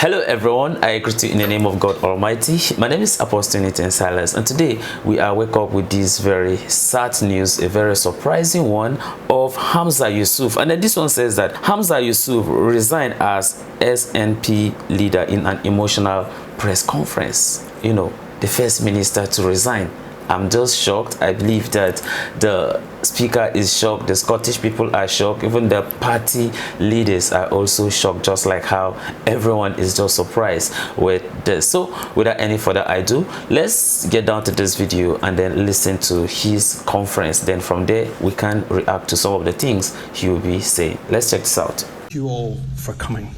Hello everyone, I greet you in the name of God Almighty. My name is Apostle Nathan Silas, and today we are wake up with this very sad news, a very surprising one of Humza Yousaf. And then this one says that Humza Yousaf resigned as SNP leader in an emotional press conference. You know, the first minister to resign. I'm just shocked. I believe that the speaker is shocked, the Scottish people are shocked, even the party leaders are also shocked, just like how everyone is just surprised with this. So without any further ado, let's get down to this video and then listen to his conference. Then from there we can react to some of the things he will be saying. Let's check this out. Thank you all for coming.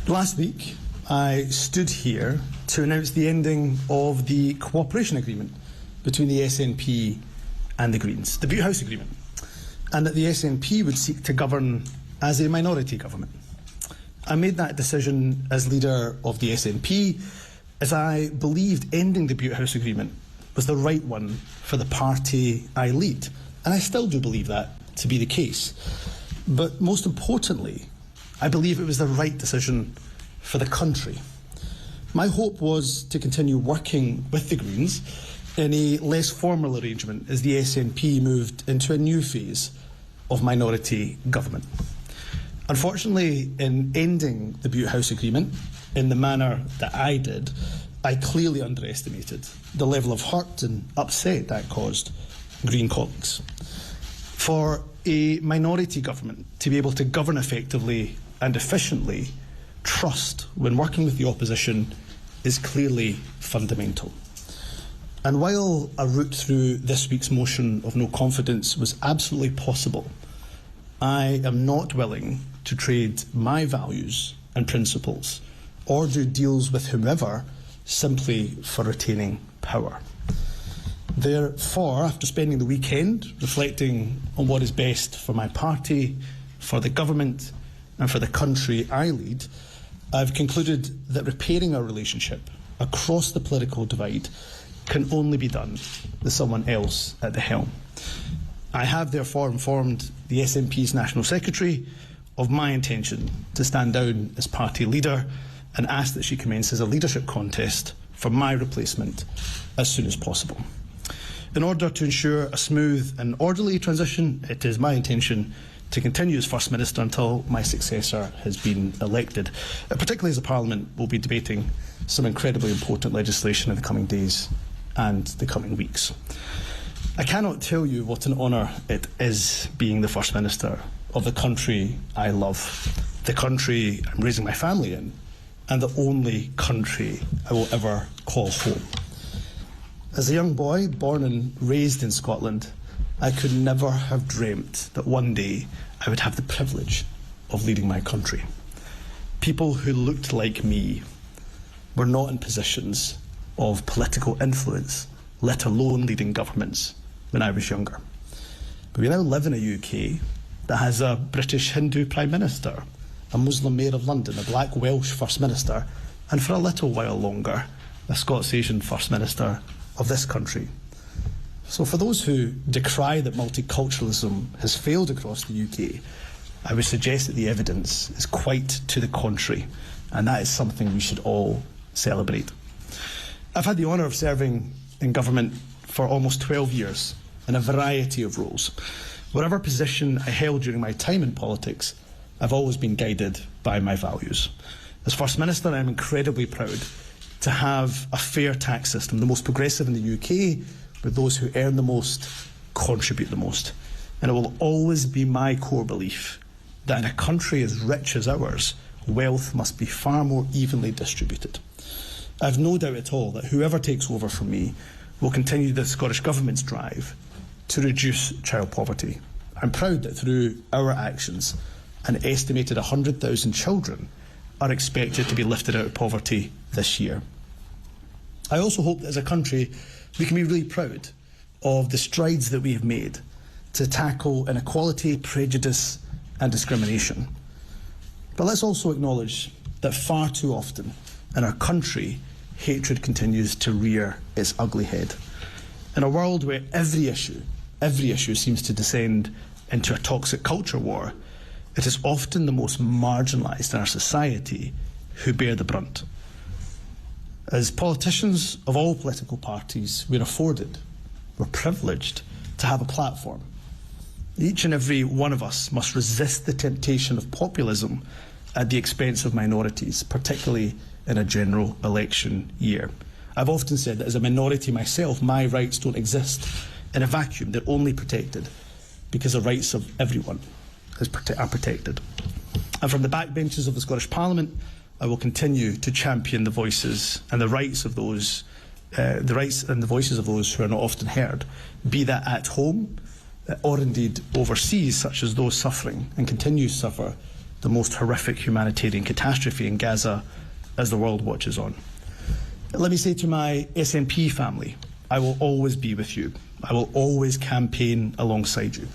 Last week I stood here to announce the ending of the cooperation agreement between the SNP and the Greens, the Butte House Agreement, and that the SNP would seek to govern as a minority government. I made that decision as leader of the SNP as I believed ending the Butte House Agreement was the right one for the party I lead, and I still do believe that to be the case. But most importantly, I believe it was the right decision for the country. My hope was to continue working with the Greens in a less formal arrangement as the SNP moved into a new phase of minority government. Unfortunately, in ending the Butte House Agreement in the manner that I did, I clearly underestimated the level of hurt and upset that caused Green colleagues. For a minority government to be able to govern effectively and efficiently, trust when working with the opposition is clearly fundamental. And while a route through this week's motion of no confidence was absolutely possible, I am not willing to trade my values and principles or do deals with whomever simply for retaining power. Therefore, after spending the weekend reflecting on what is best for my party, for the government and for the country I lead, I've concluded that repairing our relationship across the political divide can only be done with someone else at the helm. I have therefore informed the SNP's National Secretary of my intention to stand down as party leader and ask that she commences a leadership contest for my replacement as soon as possible. In order to ensure a smooth and orderly transition, it is my intention to continue as First Minister until my successor has been elected, particularly as the Parliament will be debating some incredibly important legislation in the coming days and the coming weeks. I cannot tell you what an honour it is being the First Minister of the country I love, the country I'm raising my family in, and the only country I will ever call home. As a young boy born and raised in Scotland, I could never have dreamt that one day I would have the privilege of leading my country. People who looked like me were not in positions of political influence, let alone leading governments, when I was younger. But we now live in a UK that has a British Hindu Prime Minister, a Muslim Mayor of London, a Black Welsh First Minister, and for a little while longer, a Scots Asian First Minister of this country. So for those who decry that multiculturalism has failed across the UK, I would suggest that the evidence is quite to the contrary, and that is something we should all celebrate. I've had the honour of serving in government for almost 12 years in a variety of roles. Whatever position I held during my time in politics, I've always been guided by my values. As First Minister, I'm incredibly proud to have a fair tax system, the most progressive in the UK, where those who earn the most contribute the most. And it will always be my core belief that in a country as rich as ours, wealth must be far more evenly distributed. I've no doubt at all that whoever takes over from me will continue the Scottish Government's drive to reduce child poverty. I'm proud that through our actions, an estimated 100,000 children are expected to be lifted out of poverty this year. I also hope that as a country, we can be really proud of the strides that we have made to tackle inequality, prejudice and discrimination. But let's also acknowledge that far too often in our country, hatred continues to rear its ugly head. In a world where every issue seems to descend into a toxic culture war, it is often the most marginalised in our society who bear the brunt. As politicians of all political parties, we're privileged to have a platform. Each and every one of us must resist the temptation of populism at the expense of minorities, particularly in a general election year. I've often said that as a minority myself, my rights don't exist in a vacuum. They're only protected because the rights of everyone are protected. And from the backbenches of the Scottish Parliament, I will continue to champion the voices and the rights of those, the rights and the voices of those who are not often heard, be that at home or indeed overseas, such as those suffering and continue to suffer the most horrific humanitarian catastrophe in Gaza as the world watches on. Let me say to my SNP family, I will always be with you. I will always campaign alongside you.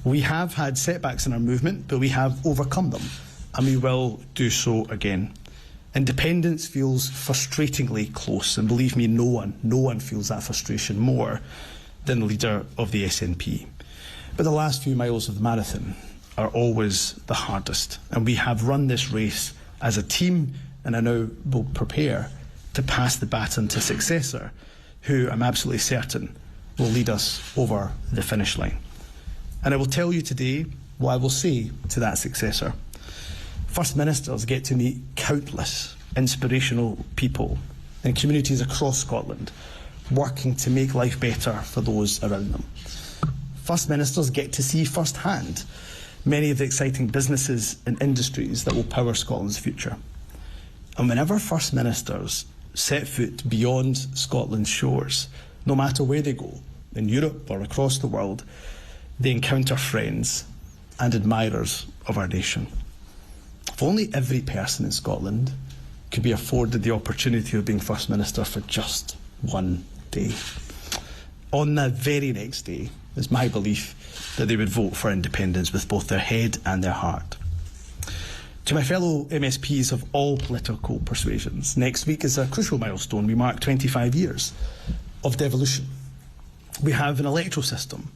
We have had setbacks in our movement, but we have overcome them, and we will do so again. Independence feels frustratingly close, and believe me, no one feels that frustration more than the leader of the SNP. But the last few miles of the marathon are always the hardest, and we have run this race as a team, and I now will prepare to pass the baton to a successor who I'm absolutely certain will lead us over the finish line. And I will tell you today what I will say to that successor. First Ministers get to meet countless inspirational people in communities across Scotland working to make life better for those around them. First Ministers get to see firsthand many of the exciting businesses and industries that will power Scotland's future. And whenever First Ministers set foot beyond Scotland's shores, no matter where they go, in Europe or across the world, they encounter friends and admirers of our nation. If only every person in Scotland could be afforded the opportunity of being First Minister for just one day. On the very next day, it's my belief that they would vote for independence with both their head and their heart. To my fellow MSPs of all political persuasions, next week is a crucial milestone. We mark 25 years of devolution. We have an electoral system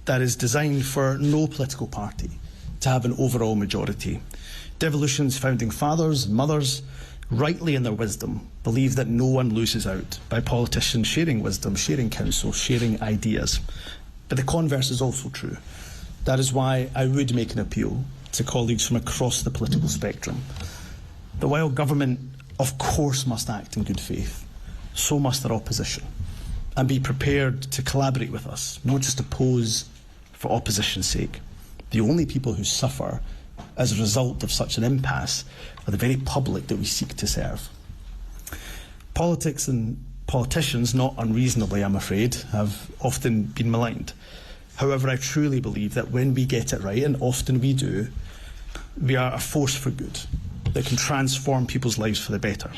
that is designed for no political party to have an overall majority. Devolution's founding fathers and mothers, rightly in their wisdom, believe that no one loses out by politicians sharing wisdom, sharing counsel, sharing ideas. But the converse is also true. That is why I would make an appeal to colleagues from across the political spectrum. That while government, of course, must act in good faith, so must their opposition, and be prepared to collaborate with us, not just oppose for opposition's sake. The only people who suffer as a result of such an impasse are the very public that we seek to serve. Politics and politicians, not unreasonably, I'm afraid, have often been maligned. However, I truly believe that when we get it right, and often we do, we are a force for good that can transform people's lives for the better.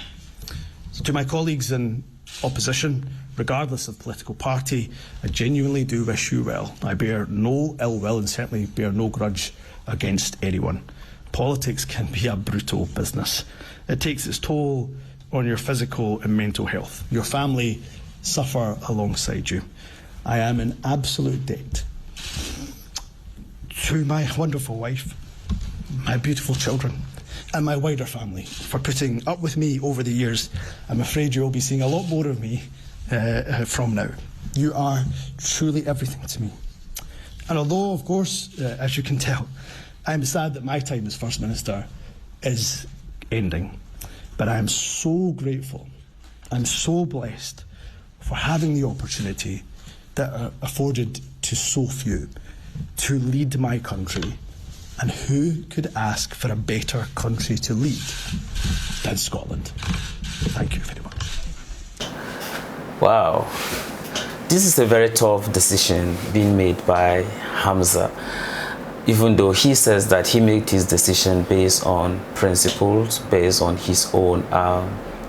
So to my colleagues in opposition, regardless of political party, I genuinely do wish you well. I bear no ill will and certainly bear no grudge against anyone. Politics can be a brutal business. It takes its toll on your physical and mental health. Your family suffer alongside you. I am in absolute debt to my wonderful wife, my beautiful children, and my wider family for putting up with me over the years. I'm afraid you'll be seeing a lot more of me from now. You are truly everything to me. And although, of course, as you can tell, I'm sad that my time as First Minister is ending, but I am so grateful, I'm so blessed for having the opportunity that are afforded to so few to lead my country. And who could ask for a better country to lead than Scotland? Thank you very much. Wow. This is a very tough decision being made by Humza, even though he says that he made his decision based on principles, based on his own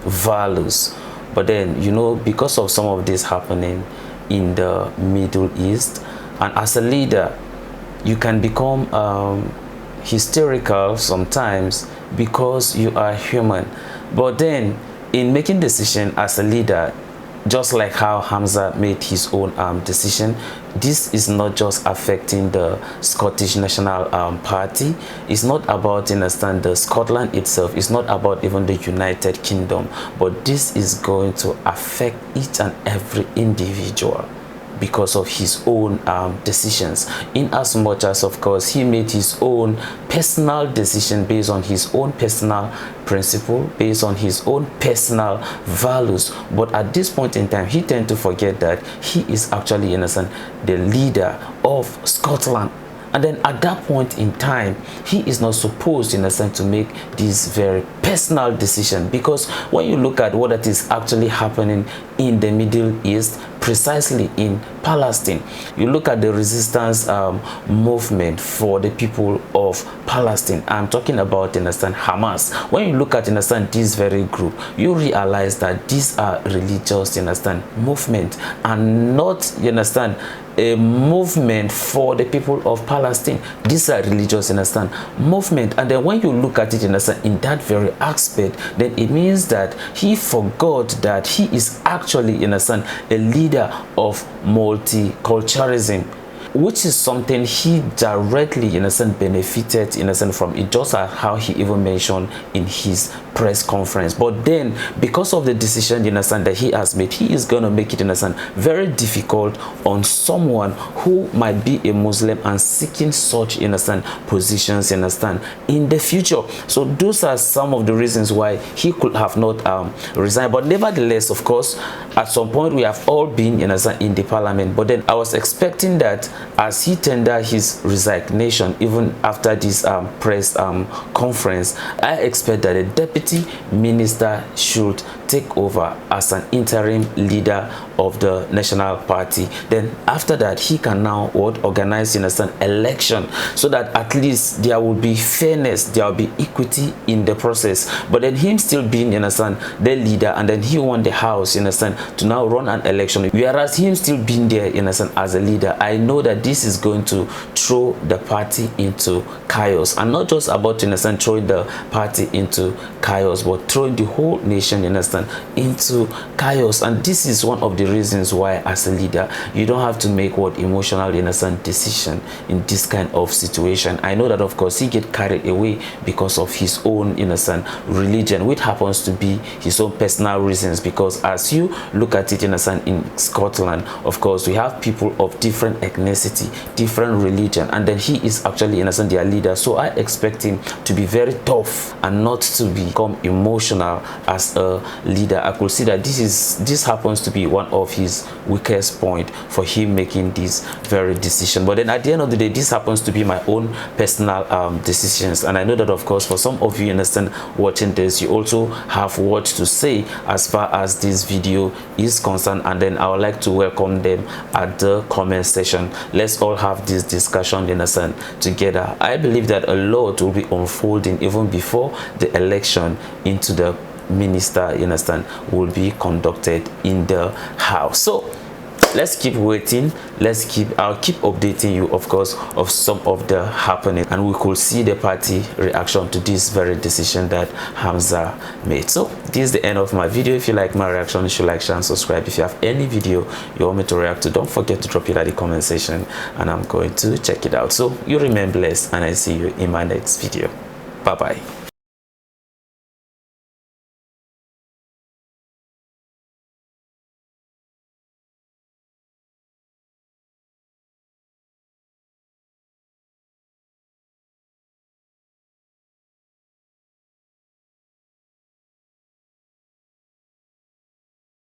values. But then, you know, because of some of this happening in the Middle East, and as a leader, you can become hysterical sometimes because you are human. But then, in making decision as a leader, just like how Humza made his own decision, this is not just affecting the Scottish National Party. It's not about, understand, the Scotland itself. It's not about even the United Kingdom, but this is going to affect each and every individual because of his own decisions, in as much as, of course, he made his own personal decision based on his own personal principle, based on his own personal values. But at this point in time, he tend to forget that he is actually, innocent, the leader of Scotland. And then at that point in time, he is not supposed, in a sense, to make this very personal decision, because when you look at what is actually happening in the Middle East, precisely in Palestine, you look at the resistance movement for the people of Palestine. I'm talking about, understand, Hamas. When you look at, understand, this very group, you realize that these are religious, understand, movement, and not, you understand, a movement for the people of Palestine. These are religious, understand, movement. And then when you look at it, understand, in that very aspect, then it means that he forgot that he is actually, understand, a leader of multiculturalism, which is something he directly, in a sense, benefited, in a sense, from it, just as how he even mentioned in his press conference. But then, because of the decision, you understand, that he has made, he is going to make it, in a sense, very difficult on someone who might be a Muslim and seeking such, in a sense, positions, you understand, in the future. So those are some of the reasons why he could have not resigned. But nevertheless, of course, at some point we have all been, in a sense, in the parliament. But then I was expecting that as he tendered his resignation, even after this press conference, I expect that the deputy minister should take over as an interim leader of the National Party. Then after that, he can now organize, in a sense, election, so that at least there will be fairness, there will be equity in the process. But then him still being, in a sense, the leader, and then he won the house, in a sense, to now run an election, whereas him still being there, in a sense, as a leader, I know that this is going to throw the party into chaos. And not just about, in a sense, throwing the party into chaos, but throwing the whole nation, in a sense, into chaos. And this is one of the reasons why, as a leader, you don't have to make what emotional, in a sense, decision in this kind of situation. I know that, of course, he get carried away because of his own, in a sense, religion, which happens to be his own personal reasons. Because as you look at it, in a sense, in Scotland, of course, we have people of different ethnicity, different religion, and then he is actually, in a sense, their leader. So I expect him to be very tough and not to become emotional as a leader. I could see that this happens to be one of his weakest point for him making this very decision. But then at the end of the day, this happens to be my own personal decisions, and I know that, of course, for some of you, understand, watching this, you also have what to say as far as this video is concerned, and then I would like to welcome them at the comment section. Let's all have this discussion, in a sense, together. I believe that a lot will be unfolding even before the election into the minister, you understand, will be conducted in the house. So let's keep waiting. I'll keep updating you, of course, of some of the happening, and we could see the party reaction to this very decision that Humza made. So this is the end of my video. If you like my reaction, you should like, share, and subscribe. If you have any video you want me to react to, don't forget to drop it at the comment section, and I'm going to check it out. So you remain blessed, and I see you in my next video. Bye bye.